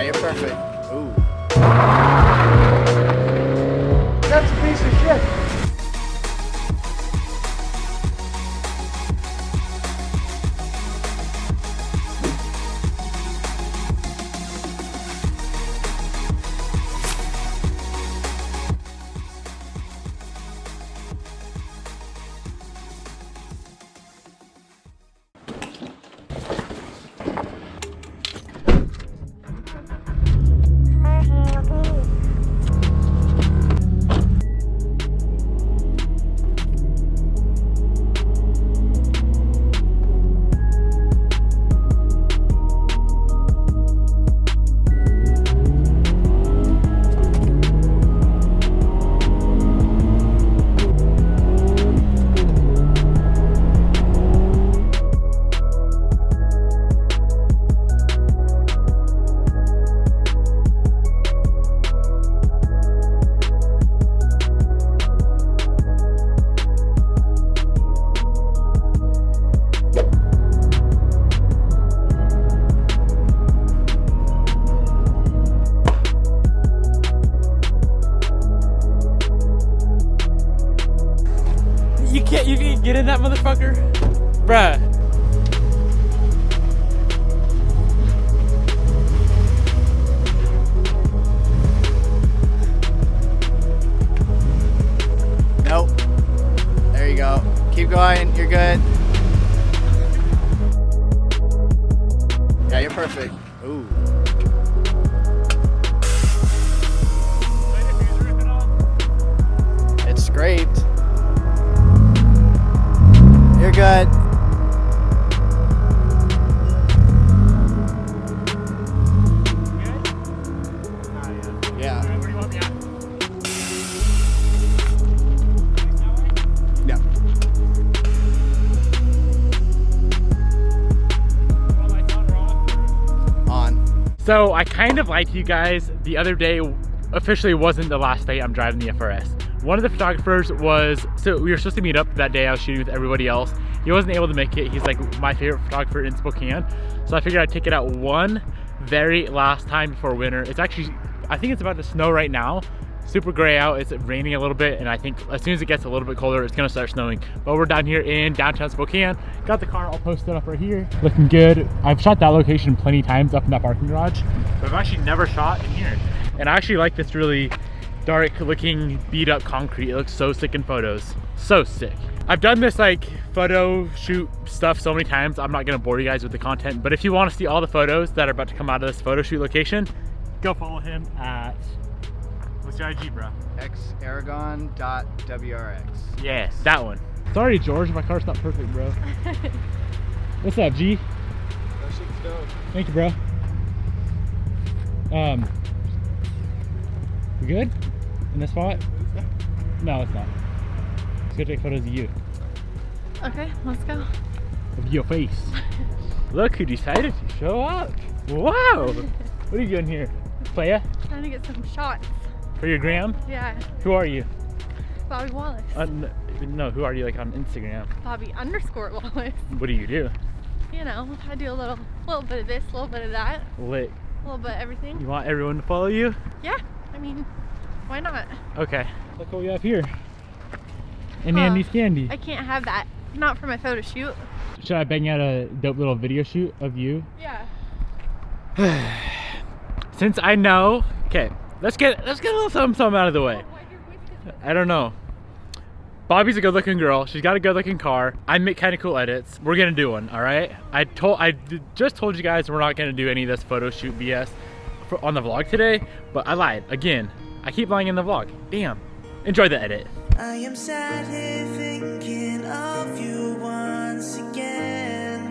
Yeah, you're perfect. Ooh. That's a piece of shit. You can get in that motherfucker? Bruh. Nope. There you go. Keep going. You're good. Yeah, you're perfect. Ooh. It's scraped. You're good. Yeah. Where do you want me at? Yeah. On. So I kind of lied to you guys. The other day officially wasn't the last day I'm driving the FRS. One of the photographers so we were supposed to meet up that day. I was shooting with everybody else. He wasn't able to make it. He's like my favorite photographer in Spokane. So I figured I'd take it out one very last time before winter. It's actually, I think it's about to snow right now. Super gray out, it's raining a little bit, and I think as soon as it gets a little bit colder, it's gonna start snowing. But we're down here in downtown Spokane. Got the car all posted up right here. Looking good. I've shot that location plenty of times up in that parking garage, but I've actually never shot in here. And I actually like this really dark looking beat up concrete. It looks so sick in photos. So sick. I've done this like photo shoot stuff so many times, I'm not gonna bore you guys with the content, but if you want to see all the photos that are about to come out of this photo shoot location, go follow him at, what's your IG, bro? xaragon.wrx. Yes, that one. Sorry, George, my car's not perfect, bro. What's up, G? That shit's dope. Thank you, bro. We good in this spot? No, it's not. Let's go take photos of you. Okay, let's go. Of your face. Look who decided to show up. Wow. What are you doing here? Playa? Trying to get some shots. For your gram? Yeah. Who are you? Bobby Wallace. No, who are you like on Instagram? Bobby_Wallace. What do you do? You know, I do a little bit of this, a little bit of that. Lit. A little bit of everything. You want everyone to follow you? Yeah, I mean, why not? Okay. Look what we have here. And Andy's candy. I can't have that. Not for my photo shoot. Should I bang out a dope little video shoot of you? Yeah. Since I know, okay, let's get a little something out of the way. I don't know. Bobby's a good-looking girl. She's got a good-looking car. I make kind of cool edits. We're gonna do one, all right? I just told you guys we're not gonna do any of this photo shoot BS on the vlog today, but I lied again. I keep lying in the vlog. Damn. Enjoy the edit. I am sat here thinking of you once again.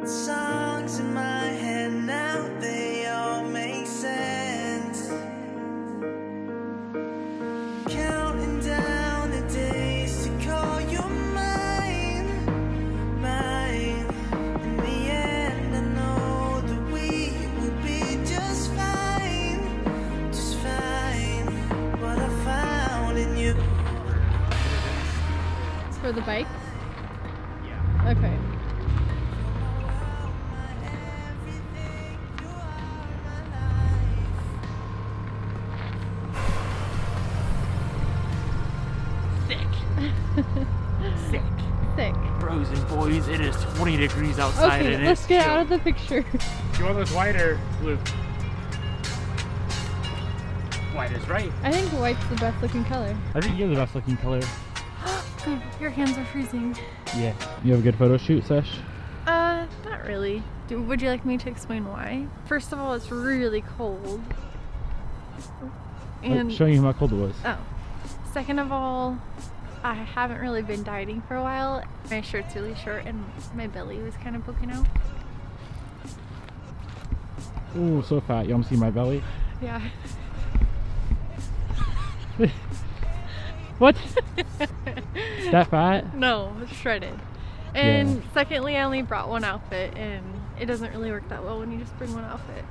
Songs in my head now, they all make sense. Counting down the days to call you mine, mine. In the end, I know that we will be just fine, just fine. What I found in you. For the bikes? Yeah. Okay. boys, it is 20 degrees outside. Okay, and let's it's get chill. out of the picture. You want this white or blue? White is right. I think white's the best looking color. I think you're the best looking color. Your hands are freezing. Yeah. You have a good photo shoot, Sesh? Not really. Would you like me to explain why? First of all, it's really cold. I'm showing you how cold it was. Oh. Second of all, I haven't really been dieting for a while. My shirt's really short and my belly was kind of poking out. Ooh, so fat. You want to see my belly? Yeah. What? That fat? No, it's shredded. And secondly, I only brought one outfit and it doesn't really work that well when you just bring one outfit.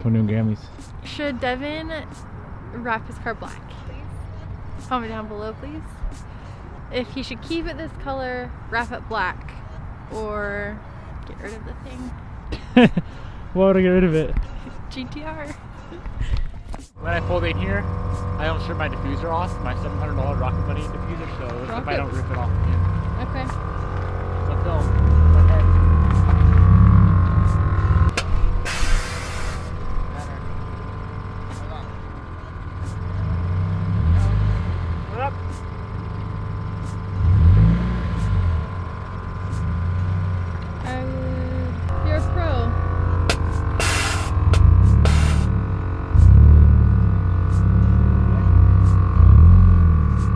21 Grammys. Should Devin wrap his car black? Comment down below, please. If he should keep it this color, wrap it black, or get rid of the thing. Why would I get rid of it? GTR. When I pulled in here, I almost ripped my diffuser off, my $700 Rocket Bunny diffuser, so let's see if I don't rip it off again. Okay. So film. Okay. What up? You're a pro.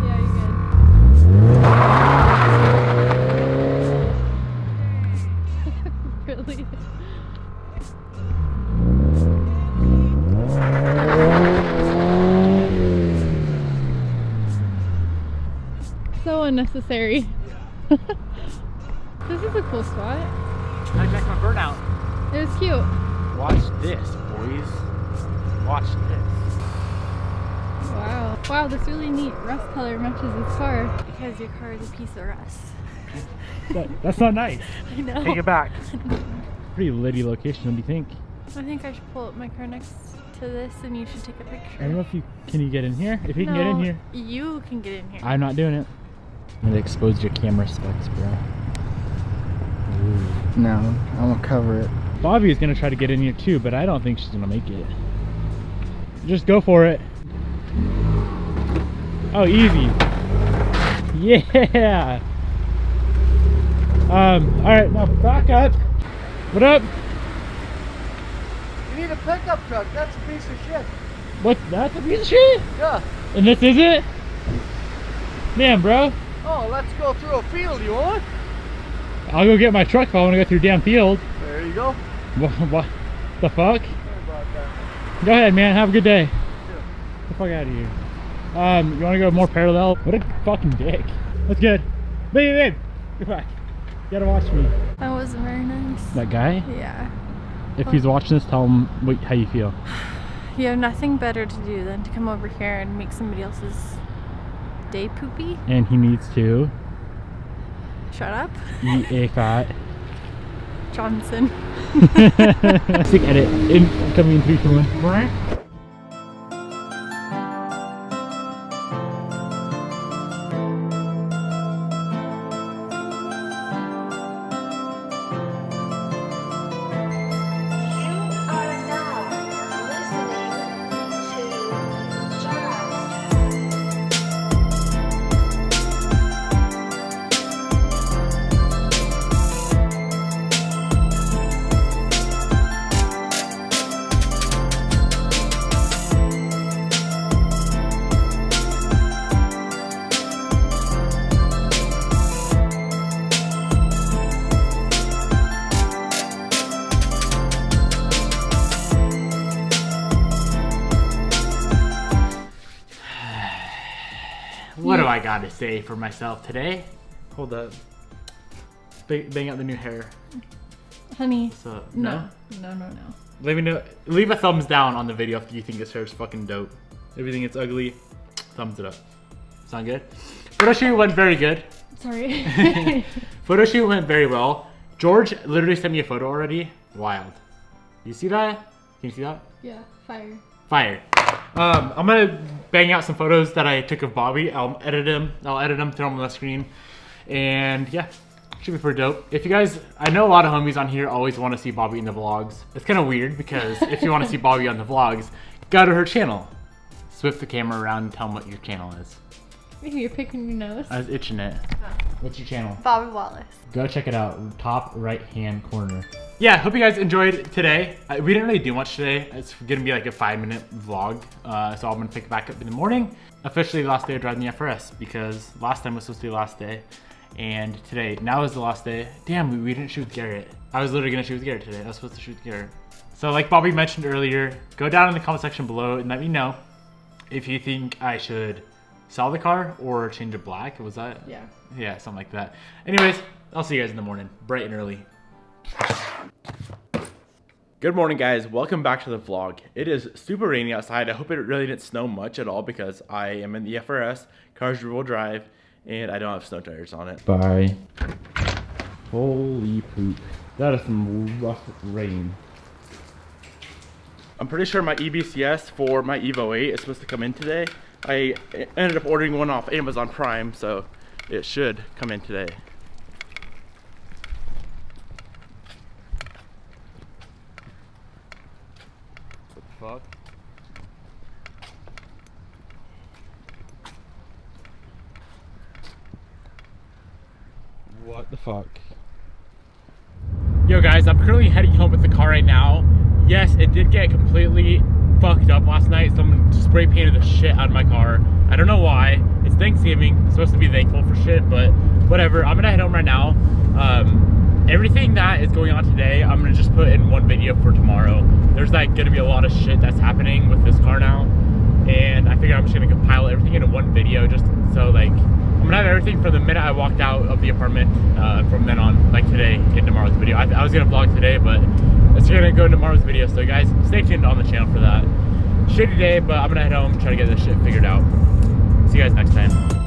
Yeah, you're good. Really? So unnecessary. This is a cool spot. I checked my burnout. It was cute. Watch this, boys. Watch this. Wow. Wow, this really neat rust color matches this car. Because your car is a piece of rust. That's not nice. I know. Take it back. Pretty litty location, what do you think? I think I should pull up my car next to this and you should take a picture. I don't know if you can get in here? If you can get in here. You can get in here. I'm not doing it. I'm gonna expose your camera specs, bro. Ooh. No, I'm gonna cover it. Bobby is gonna try to get in here too, but I don't think she's gonna make it. Just go for it. Oh, easy. Yeah. Alright, now back up. What up? You need a pickup truck. That's a piece of shit. What? That's a piece of shit? Yeah. And this is it? Damn, bro. Oh, let's go through a field. You want? I'll go get my truck if I want to go through damn field. There you go. What the fuck? Sorry about that. Go ahead, man. Have a good day. Get the fuck out of here. You want to go more parallel? What a fucking dick. That's good. Babe, get back. You gotta watch me. That wasn't very nice. That guy? Yeah. If he's watching this, tell him how you feel. You have nothing better to do than to come over here and make somebody else's day poopy. And he needs to Shut up. eat a fat. Johnson. Sick edit. Coming in 3, 2, 1. What do I gotta say for myself today? Hold up. Bang out the new hair. Honey. What's up? No. Let me know. Leave a thumbs down on the video if you think this hair is fucking dope. If you think it's ugly, thumbs it up. Sound good? Photo shoot went very good. Sorry. Photo shoot went very well. George literally sent me a photo already. Wild. You see that? Can you see that? Yeah, fire. Fire. I'm gonna bang out some photos that I took of Bobby. I'll edit them, throw them on the screen, and yeah, Should be pretty dope. If you guys, I know a lot of homies on here always want to see Bobby in the vlogs. It's kind of weird because if you want to see Bobby on the vlogs, go to her channel. Swift the camera around and tell them what your channel is. You're picking your nose. I was itching it. What's your channel? Bobby Wallace. Go check it out, top right hand corner. Yeah, hope you guys enjoyed today. We didn't really do much today. It's gonna be like a 5-minute vlog. So I'm gonna pick it back up in the morning. Officially the last day of driving the FRS because last time was supposed to be the last day. And today, now is the last day. Damn, we didn't shoot with Garrett. I was literally gonna shoot with Garrett today. I was supposed to shoot with Garrett. So like Bobby mentioned earlier, go down in the comment section below and let me know if you think I should sell the car or change it black. Was that? Yeah. Yeah, something like that. Anyways, I'll see you guys in the morning, bright and early. Good morning, guys. Welcome back to the vlog. It is super rainy outside. I hope it really didn't snow much at all because I am in the FRS, car's rear-wheel drive, and I don't have snow tires on it. Bye. Holy poop. That is some rough rain. I'm pretty sure my EBCS for my Evo 8 is supposed to come in today. I ended up ordering one off Amazon Prime, so it should come in today. What the fuck? What the fuck? Yo guys, I'm currently heading home with the car right now. Yes, it did get completely fucked up last night. Someone spray painted the shit out of my car. I don't know why. It's Thanksgiving. I'm supposed to be thankful for shit, but whatever. I'm gonna head home right now. Everything that is going on today, I'm gonna just put in one video for tomorrow. There's like gonna be a lot of shit that's happening with this car now, and I figure I'm just gonna compile everything into one video just so like I'm gonna have everything from the minute I walked out of the apartment from then on, like today in tomorrow's video. I was gonna vlog today, but it's gonna go in tomorrow's video, so guys, stay tuned on the channel for that. Shitty day, but I'm gonna head home, try to get this shit figured out. See you guys next time.